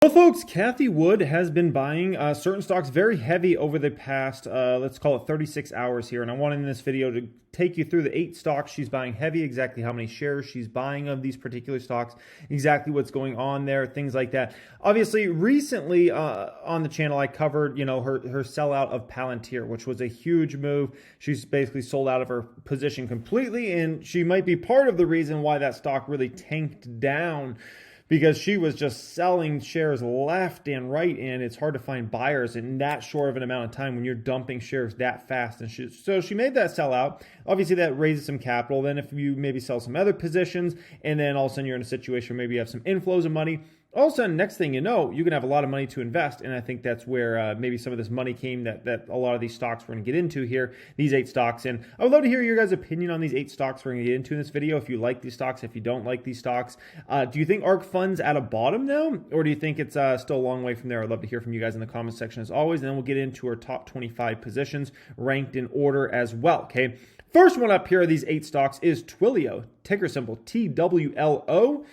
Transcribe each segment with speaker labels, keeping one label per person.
Speaker 1: Well, folks, Cathie Wood has been buying certain stocks very heavy over the past, let's call it 36 hours here. And I wanted in this video to take you through the 8 stocks she's buying heavy, exactly how many shares she's buying of these particular stocks, exactly what's going on there, things like that. Obviously, recently on the channel, I covered, her sellout of Palantir, which was a huge move. She's basically sold out of her position completely, and she might be part of the reason why that stock really tanked down, because she was just selling shares left and right, and it's hard to find buyers in that short of an amount of time when you're dumping shares that fast. And so she made that sellout. Obviously, that raises some capital. Then if you maybe sell some other positions, and then all of a sudden you're in a situation where maybe you have some inflows of money, all of a sudden, next thing you know, you can have a lot of money to invest. And I think that's where maybe some of this money came that a lot of these stocks we're going to get into here, these 8 stocks. And I would love to hear your guys' opinion on these 8 stocks we're going to get into in this video. If you like these stocks, if you don't like these stocks, do you think ARK Fund's at a bottom now? Or do you think it's still a long way from there? I'd love to hear from you guys in the comments section as always. And then we'll get into our top 25 positions ranked in order as well, okay? First one up here of these 8 stocks is TWLO, ticker symbol TWLO.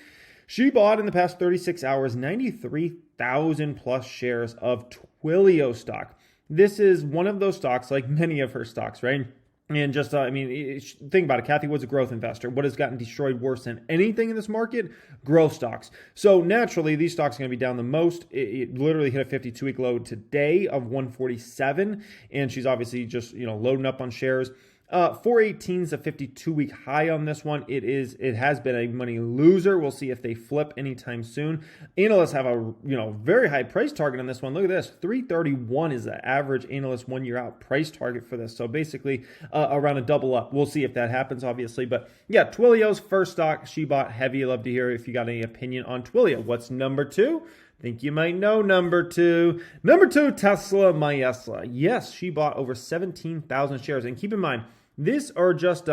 Speaker 1: She bought in the past 36 hours 93,000 plus shares of TWLO stock. This is one of those stocks, like many of her stocks, right? And just, think about it. Cathie Wood's a growth investor. What has gotten destroyed worse than anything in this market? Growth stocks. So naturally, these stocks are going to be down the most. It literally hit a 52-week low today of 147. And she's obviously just, loading up on shares. 418 is a 52-week high on this one. It has been a money loser. We'll see if they flip anytime soon. Analysts have a very high price target on this one. Look at this, 331 is the average analyst 1 year out price target for this. So basically around a double up. We'll see if that happens, obviously. But yeah, TWLO's first stock she bought heavy. I'd love to hear if you got any opinion on TWLO. What's number 2? Think you might know number 2. Number 2, Tesla Maesla. Yes, she bought over 17,000 shares. And keep in mind, these are just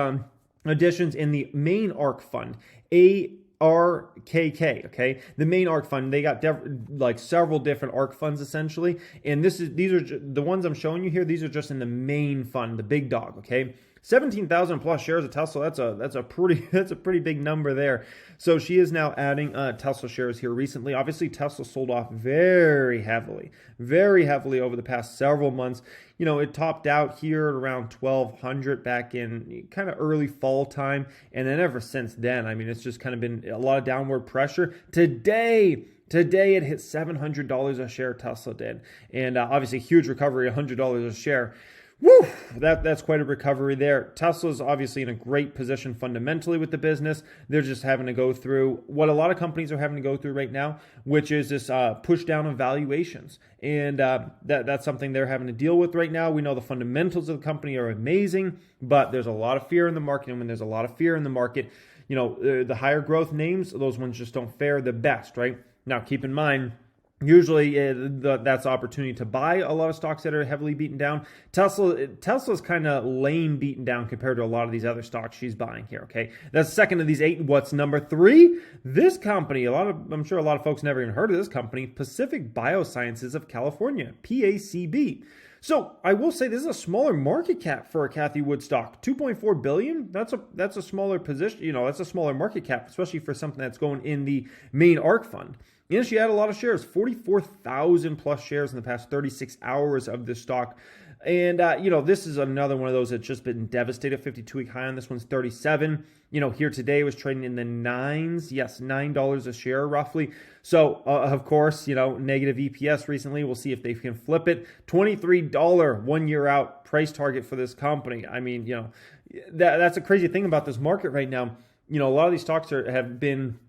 Speaker 1: additions in the main ARK fund, ARKK, okay? The main ARK fund, they got several different ARK funds essentially. And these are the ones I'm showing you here. These are just in the main fund, the big dog, okay? 17,000 plus shares of Tesla. That's a pretty big number there. So she is now adding Tesla shares here recently. Obviously, Tesla sold off very heavily over the past several months. It topped out here at around 1,200 back in kind of early fall time, and then ever since then, it's just kind of been a lot of downward pressure. Today it hit $700 a share. Tesla did, and obviously huge recovery, $100 a share. Woo! That's quite a recovery there. Tesla's obviously in a great position fundamentally with the business. They're just having to go through what a lot of companies are having to go through right now, which is this push down of valuations. And that's something they're having to deal with right now. We know the fundamentals of the company are amazing, but there's a lot of fear in the market. And when there's a lot of fear in the market, the higher growth names, those ones just don't fare the best, right? Now, keep in mind, usually that's the opportunity to buy a lot of stocks that are heavily beaten down. Tesla's kind of lame beaten down compared to a lot of these other stocks she's buying here, okay? That's the second of these 8. What's number 3? This company, I'm sure a lot of folks never even heard of this company, Pacific Biosciences of California, PACB. So I will say this is a smaller market cap for a Cathie Wood stock. $2.4 billion. That's a smaller position. That's a smaller market cap, especially for something that's going in the main ARK fund. And she had a lot of shares, 44,000 plus shares in the past 36 hours of this stock. And, this is another one of those that's just been devastated. 52-week high on this one's 37. Here today was trading in the 9s. Yes, $9 a share roughly. So, of course, negative EPS recently. We'll see if they can flip it. $23 1 year out price target for this company. That's a crazy thing about this market right now. A lot of these stocks have been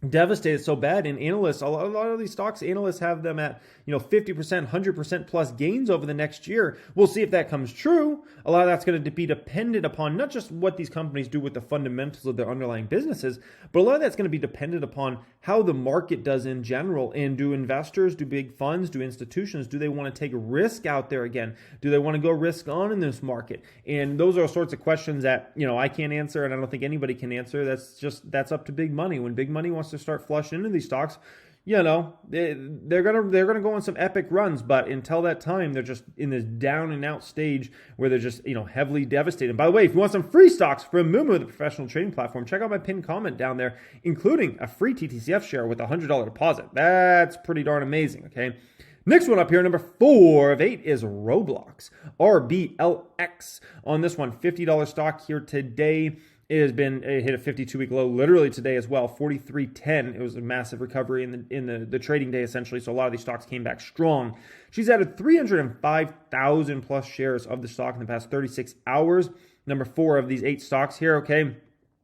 Speaker 1: devastated so bad, and analysts, a lot of these stocks, analysts have them at 50%, 100% plus gains over the next year. We'll see if that comes true. A lot of that's going to be dependent upon not just what these companies do with the fundamentals of their underlying businesses, but a lot of that's going to be dependent upon how the market does in general. And do investors, do big funds, do institutions, do they want to take risk out there again? Do they want to go risk on in this market? And those are sorts of questions that I can't answer, and I don't think anybody can answer. That's up to big money. When big money wants to start flushing into these stocks, you know, they're gonna go on some epic runs, but until that time, they're just in this down and out stage where they're just, you know, heavily devastated. And by the way, if you want some free stocks from Moomoo, the professional trading platform, check out my pinned comment down there, including a free TTCF share with a $100 deposit. That's pretty darn amazing. Okay. Next one up here, number 4 of 8 is Roblox, RBLX. On this one, $50 stock here today. It hit a 52-week low literally today as well, 43.10. It was a massive recovery in the trading day essentially, so a lot of these stocks came back strong. She's added 305,000 plus shares of the stock in the past 36 hours. Number 4 of these 8 stocks here, okay?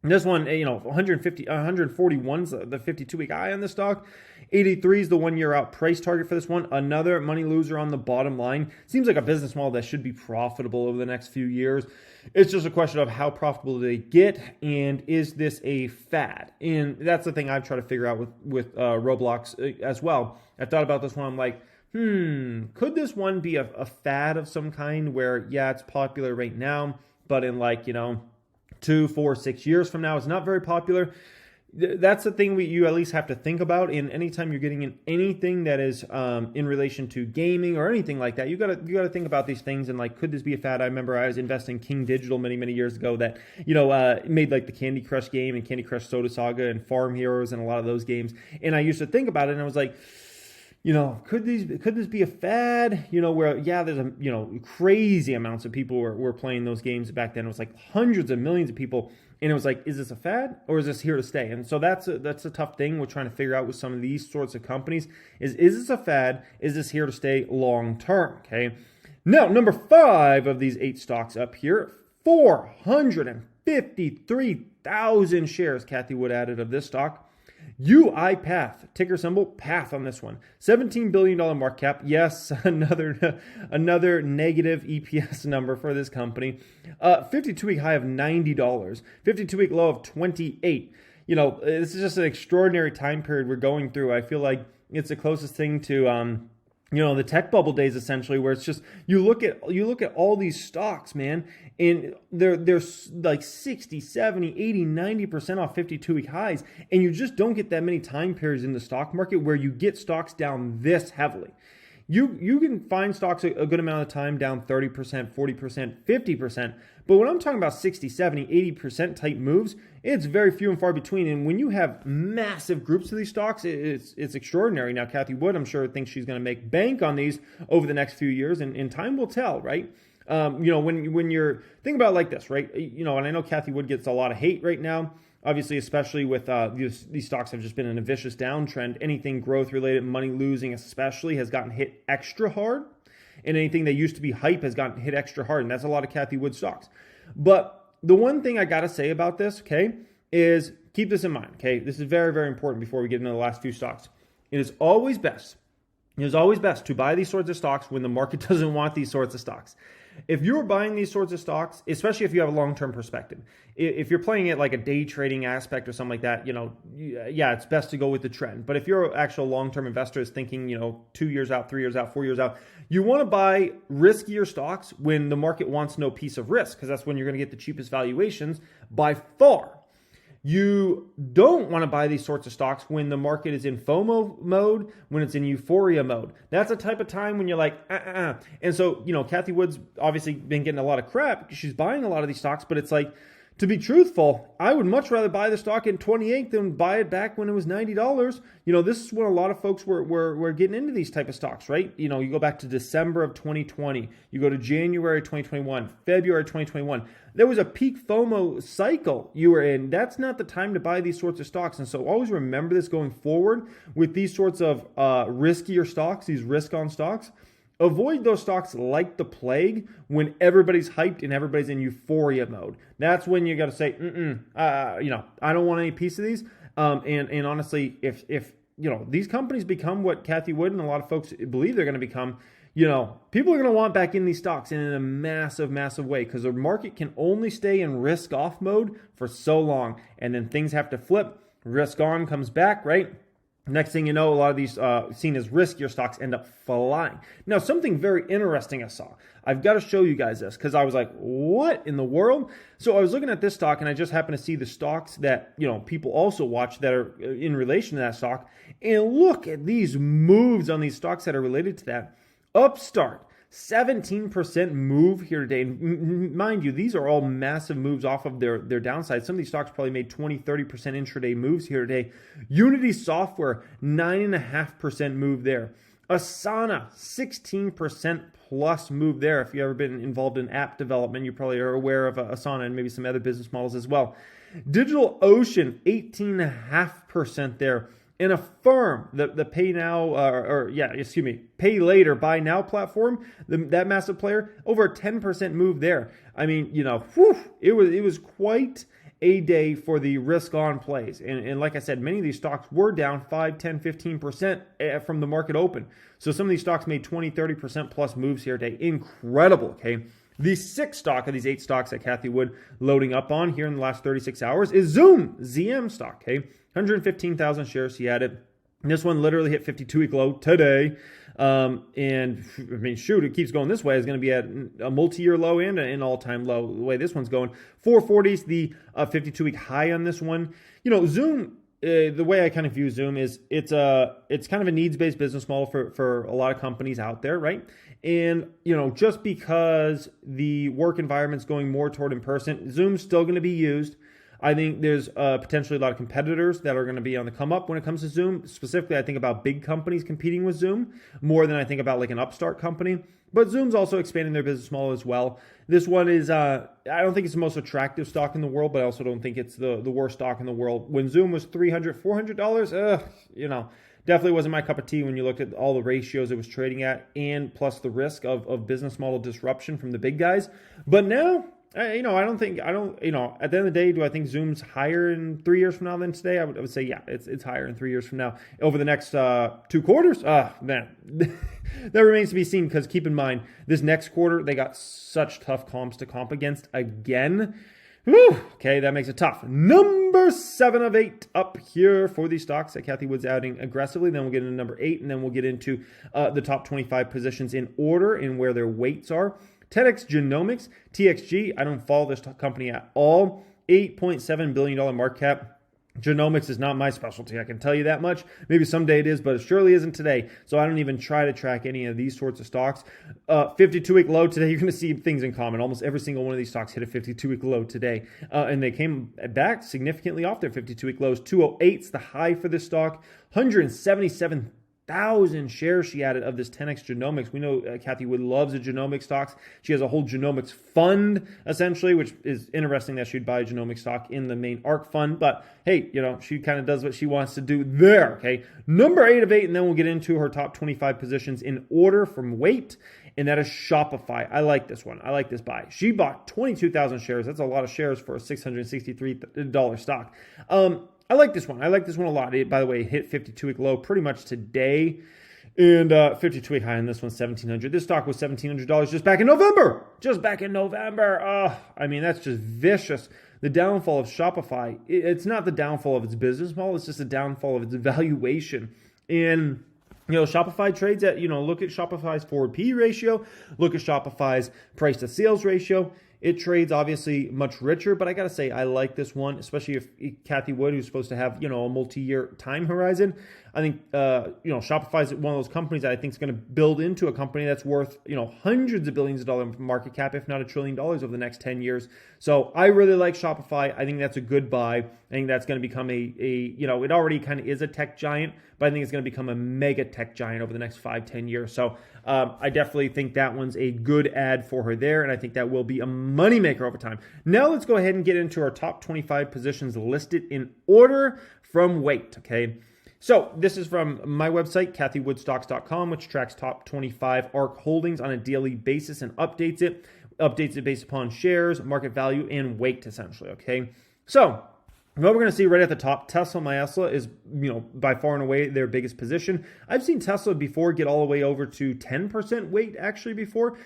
Speaker 1: This one, you know, 141's the 52-week high on this stock. 83 is the 1-year out price target for this one. Another money loser on the bottom line. Seems like a business model that should be profitable over the next few years. It's just a question of how profitable do they get, and is this a fad? And that's the thing I've tried to figure out with Roblox as well. I thought about this one. I'm like, could this one be a fad of some kind where, yeah, it's popular right now, but in like, you know, 2, 4, 6 years from now, it's not very popular. That's the thing you at least have to think about. And anytime you're getting in anything that is in relation to gaming or anything like that, you gotta think about these things and like, could this be a fad? I remember I was investing in King Digital many years ago that, you know, made like the Candy Crush game and Candy Crush Soda Saga and Farm Heroes and a lot of those games. And I used to think about it and I was like, you know, could this be a fad? You know, where, yeah, there's a, you know, crazy amounts of people were playing those games back then. It was like hundreds of millions of people. And it was like, is this a fad or is this here to stay? And so that's a tough thing we're trying to figure out with some of these sorts of companies is this a fad? Is this here to stay long term? Okay. Now, number 5 of these 8 stocks up here, 453,000 shares Cathie Wood added of this stock. UiPath, ticker symbol PATH on this one. $17 billion market cap. Yes, another negative EPS number for this company. 52-week high of $90. 52-week low of 28. You know, this is just an extraordinary time period we're going through. I feel like it's the closest thing to you know, the tech bubble days essentially, where it's just you look at all these stocks, man, and they're like 60, 70, 80, 90% off 52-week highs, and you just don't get that many time periods in the stock market where you get stocks down this heavily. You can find stocks a good amount of time down 30%, 40%, 50%. But when I'm talking about 60, 70, 80% type moves, it's very few and far between. And when you have massive groups of these stocks, it's extraordinary. Now, Cathie Wood, I'm sure, thinks she's going to make bank on these over the next few years, and time will tell, right? You know, when you're thinking about it like this, right? You know, and I know Cathie Wood gets a lot of hate right now. Obviously, especially with these stocks have just been in a vicious downtrend. Anything growth related, money losing especially, has gotten hit extra hard. And anything that used to be hype has gotten hit extra hard. And that's a lot of Cathie Wood stocks. But the one thing I got to say about this, okay, is keep this in mind, okay? This is very, very important before we get into the last few stocks. It is always best to buy these sorts of stocks when the market doesn't want these sorts of stocks. If you're buying these sorts of stocks, especially if you have a long-term perspective, if you're playing it like a day trading aspect or something like that, you know, yeah, it's best to go with the trend. But if your actual long-term investor is thinking, you know, 2 years out, 3 years out, 4 years out, you want to buy riskier stocks when the market wants no piece of risk, because that's when you're going to get the cheapest valuations by far. You don't want to buy these sorts of stocks when the market is in FOMO mode, when it's in euphoria mode. That's a type of time when you're like, And so, you know, Cathie Wood's obviously been getting a lot of crap because she's buying a lot of these stocks, but it's like, to be truthful, I would much rather buy the stock in 28 than buy it back when it was $90. You know, this is when a lot of folks were getting into these type of stocks, right? You know, you go back to December of 2020, you go to January 2021, February 2021. There was a peak FOMO cycle you were in. That's not the time to buy these sorts of stocks. And so always remember this going forward with these sorts of riskier stocks, these risk-on stocks. Avoid those stocks like the plague when everybody's hyped and everybody's in euphoria mode. That's when you got to say, you know, I don't want any piece of these. And honestly, if you know, these companies become what Cathie Wood and a lot of folks believe they're going to become, you know, people are going to want back in these stocks and in a massive, massive way, because the market can only stay in risk off mode for so long. And then things have to flip. Risk on comes back, right? Next thing you know, a lot of these seen as riskier stocks end up flying. Now, something very interesting I saw. I've got to show you guys this because I was like, what in the world? So I was looking at this stock and I just happened to see the stocks that, people also watch that are in relation to that stock. And look at these moves on these stocks that are related to that. Upstart, 17% move here today. And mind you, these are all massive moves off of their downside. Some of these stocks probably made 20, 30% intraday moves here today. Unity Software, 9.5% move there. Asana, 16% plus move there. If you've ever been involved in app development, you probably are aware of Asana and maybe some other business models as well. DigitalOcean, 18.5% there. And Affirm, the pay now, pay later, buy now platform, that massive player, over a 10% move there. I mean, it was quite a day for the risk on plays. And like I said, many of these stocks were down 5, 10, 15% from the market open. So some of these stocks made 20, 30% plus moves here today. Incredible, okay? The sixth stock of these 8 stocks that Cathie Wood loading up on here in the last 36 hours is Zoom, ZM stock, okay? 115,000 shares she added. This one literally hit 52-week low today. It keeps going this way. It's going to be at a multi-year low and an all-time low. The way this one's going, 440 is the 52-week high on this one. Zoom, the way I kind of view Zoom is it's kind of a needs-based business model for a lot of companies out there, right? And, just because the work environment's going more toward in-person, Zoom's still going to be used. I think there's potentially a lot of competitors that are going to be on the come up when it comes to Zoom. Specifically, I think about big companies competing with Zoom more than I think about like an upstart company. But Zoom's also expanding their business model as well. This one is, I don't think it's the most attractive stock in the world, but I also don't think it's the worst stock in the world. When Zoom was $300, $400, definitely wasn't my cup of tea when you looked at all the ratios it was trading at and plus the risk of business model disruption from the big guys. But now, at the end of the day, do I think Zoom's higher in 3 years from now than today? I would say, yeah, it's higher in 3 years from now. Over the next 2 quarters, man, that remains to be seen because keep in mind, this next quarter, they got such tough comps to comp against again. Whew, okay, that makes it tough. Number 7 of 8 up here for these stocks that Cathie Wood's adding aggressively. Then we'll get into number 8, and then we'll get into the top 25 positions in order and where their weights are. TEDx Genomics, TXG, I don't follow this company at all. $8.7 billion market cap. Genomics is not my specialty, I can tell you that much. Maybe someday it is, but it surely isn't today. So I don't even try to track any of these sorts of stocks. 52-week low today, you're going to see things in common. Almost every single one of these stocks hit a 52-week low today. And they came back significantly off their 52-week lows. 208's the high for this stock. 177,000 shares she added of this 10x Genomics. We know Cathie Wood loves the genomics stocks. She has a whole genomics fund, essentially, which is interesting that she'd buy a genomics stock in the main ARK fund. But hey, she kind of does what she wants to do there, okay? Number 8 of 8, and then we'll get into her top 25 positions in order from weight, and that is Shopify. I like this one. I like this buy. She bought 22,000 shares. That's a lot of shares for a $663 stock. I like this one. I like this one a lot. It, by the way, hit 52-week low pretty much today. And 52-week high on this one, $1,700. This stock was $1,700 just back in November. That's just vicious. The downfall of Shopify, it's not the downfall of its business model. It's just the downfall of its valuation. And Shopify trades at, look at Shopify's forward PE ratio. Look at Shopify's price to sales ratio. It trades obviously much richer, but I got to say, I like this one, especially if Cathie Wood, who's supposed to have, a multi-year time horizon. I think, Shopify is one of those companies that I think is going to build into a company that's worth, hundreds of billions of dollars market cap, if not $1 trillion over the next 10 years. So I really like Shopify. I think that's a good buy. I think that's going to become it already kind of is a tech giant, but I think it's going to become a mega tech giant over the next 5-10 years. So I definitely think that one's a good add for her there, and I think that will be a moneymaker over time. Now let's go ahead and get into our top 25 positions listed in order from weight, okay? So this is from my website, CathieWoodStocks.com, which tracks top 25 ARK holdings on a daily basis and updates it based upon shares, market value, and weight, essentially, okay? So what we're going to see right at the top, Tesla is, by far and away their biggest position. I've seen Tesla before get all the way over to 10% weight actually before.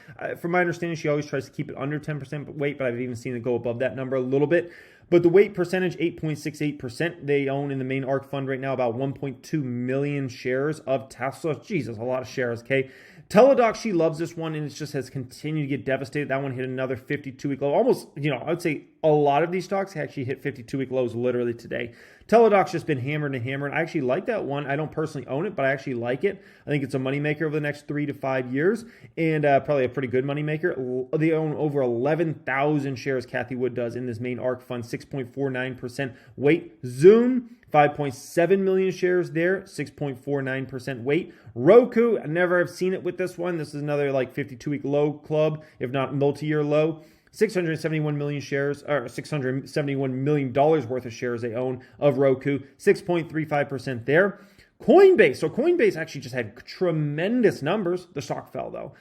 Speaker 1: From my understanding, she always tries to keep it under 10% weight, but I've even seen it go above that number a little bit. But the weight percentage, 8.68%. They own in the main ARK fund right now about 1.2 million shares of Tesla. Jesus, a lot of shares, okay? TWLO, she loves this one, and it just has continued to get devastated. That one hit another 52-week low. Almost, I would say a lot of these stocks actually hit 52-week lows literally today. TWLO's just been hammered and hammered. I actually like that one. I don't personally own it, but I actually like it. I think it's a moneymaker over the next 3 to 5 years, and probably a pretty good moneymaker. They own over 11,000 shares, Cathie Wood does, in this main ARK fund, 6.49% weight. Zoom, 5.7 million shares there, 6.49% weight. Roku, I never have seen it with this one. This is another like 52-week low club, if not multi-year low. 671 million shares, or $671 million worth of shares they own of Roku, 6.35% there. Coinbase. So Coinbase actually just had tremendous numbers. The stock fell though.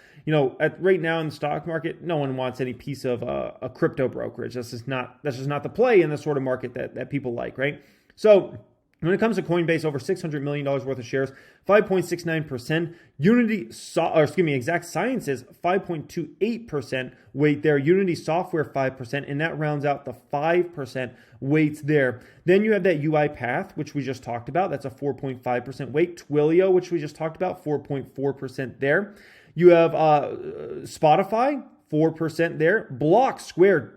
Speaker 1: Right now in the stock market, no one wants any piece of a crypto brokerage. That's just not the play in the sort of market that people like, right? So when it comes to Coinbase, over $600 million worth of shares, 5.69%. Exact Sciences, 5.28% weight there. Unity Software, 5%, and that rounds out the 5% weights there. Then you have that UiPath, which we just talked about. That's a 4.5% weight. TWLO, which we just talked about, 4.4% there. You have Spotify, 4% there. Block, Square,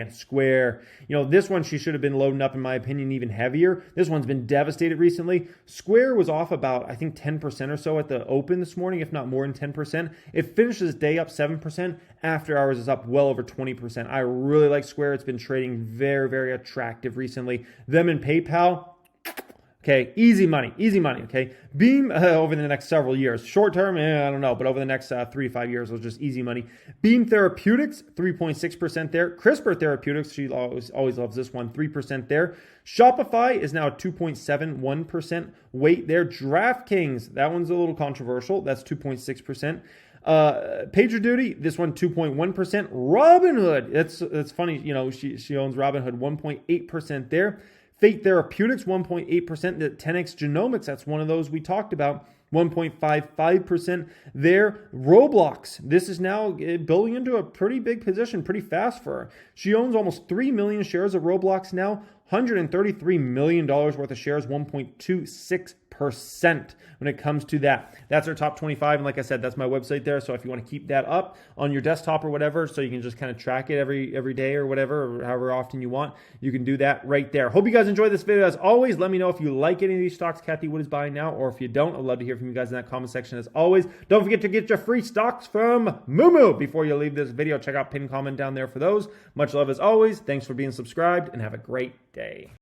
Speaker 1: Square. This one she should have been loading up, in my opinion, even heavier. This one's been devastated recently. Square was off about, I think, 10% or so at the open this morning, if not more than 10%. It finishes the day up 7%. After hours is up well over 20%. I really like Square. It's been trading very, very attractive recently. Them and PayPal. Okay, easy money, okay? Beam over the next several years. Short term, I don't know, but over the next 3 to 5 years, it's just easy money. Beam Therapeutics, 3.6% there. CRISPR Therapeutics, she always loves this one, 3% there. Shopify is now 2.71% weight there. DraftKings, that one's a little controversial. That's 2.6%. PagerDuty, this one 2.1%. Robinhood, that's funny, she owns Robinhood, 1.8% there. Fate Therapeutics, 1.8%. The 10x Genomics, that's one of those we talked about, 1.55% there. Roblox, this is now building into a pretty big position pretty fast for her. She owns almost 3 million shares of Roblox now, $133 million worth of shares, 1.26% when it comes to that. That's our top 25. And like I said, that's my website there. So if you want to keep that up on your desktop or whatever, so you can just kind of track it every day or whatever, or however often you want, you can do that right there. Hope you guys enjoyed this video. As always, let me know if you like any of these stocks Cathie Wood is buying now, or if you don't, I'd love to hear from you guys in that comment section. As always, don't forget to get your free stocks from Moo. Before you leave this video, check out pinned comment down there for those. Much love as always. Thanks for being subscribed, and have a great day.